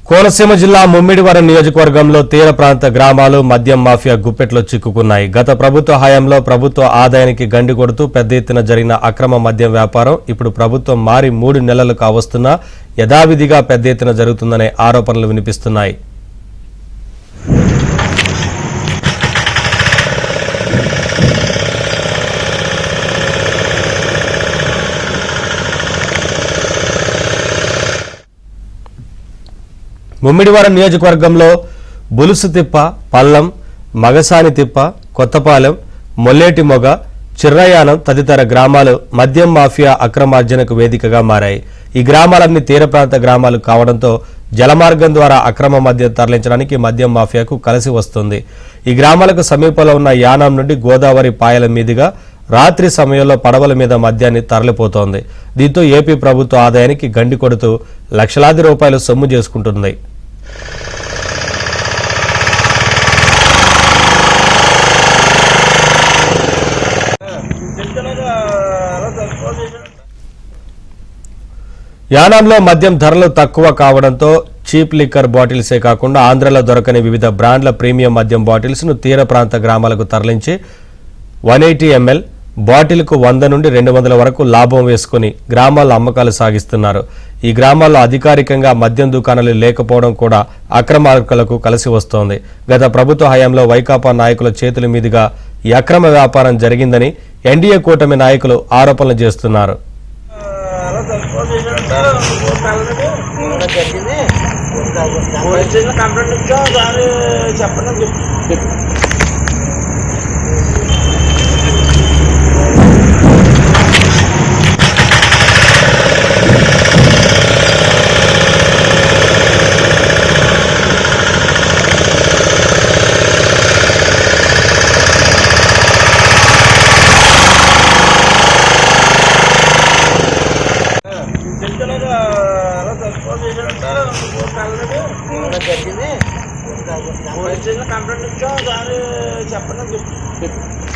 కోనసీమ జిల్లా ముమ్మిడివరం నియోజకవర్గంలో తీర ప్రాంత గ్రామాలు మద్యం మాఫియా గుప్పెట్లో చిక్కుకున్నాయి. గత ప్రభుత్వ హయాంలో ప్రభుత్వ ఆదాయానికి గండి కొడుతూ పెద్ద ఎత్తున జరిగిన అక్రమ మద్యం వ్యాపారం ఇప్పుడు ప్రభుత్వం మారి 3 నెలలు కావస్తున్నా యథావిధిగా పెద్ద ఎత్తున జరుగుతుందనే ఆరోపణలు వినిపిస్తున్నాయి. ముమ్మిడివరం నియోజకవర్గంలో బులుసుతిప్ప, పల్లం, మగసాని తిప్ప, కొత్తపాలెం, మొల్లేటి మొగ, చిర్రయానం తదితర గ్రామాలు మద్యం మాఫియా అక్రమార్జనకు వేదికగా మారాయి. ఈ గ్రామాలన్నీ తీర ప్రాంత గ్రామాలు కావడంతో జలమార్గం ద్వారా అక్రమ మద్యం తరలించడానికి మద్యం మాఫియాకు కలిసి వస్తుంది. ఈ గ్రామాలకు సమీపంలో ఉన్న యానాం నుండి గోదావరి పాయల మీదుగా రాత్రి సమయంలో పడవల మీద మద్యాన్ని తరలిపోతోంది. దీంతో ఏపీ ప్రభుత్వ ఆదాయానికి గండి కొడుతూ లక్షలాది రూపాయలు సొమ్ము చేసుకుంటుంది. యానాంలో మద్యం ధరలు తక్కువ కావడంతో చీప్ లిక్కర్ బాటిల్సే కాకుండా ఆంధ్రలో దొరకని వివిధ బ్రాండ్ల ప్రీమియం మద్యం బాటిల్స్ ను తీర ప్రాంత గ్రామాలకు తరలించి 180 ml బాటిల్కు 100 నుండి 200 వరకు లాభం వేసుకుని గ్రామాల్లో అమ్మకాలు సాగిస్తున్నారు. ఈ గ్రామాల్లో అధికారికంగా మద్యం దుకాణాలు లేకపోవడం కూడా అక్రమార్కులకు కలిసి వస్తోంది. గత ప్రభుత్వ హయాంలో వైకాపా నాయకుల చేతుల మీదుగా ఈ అక్రమ వ్యాపారం జరిగిందని ఎన్డీఏ కూటమి నాయకులు ఆరోపణలు చేస్తున్నారు. కంప్లైంట్ ఇచ్చా దాని చెప్పండి.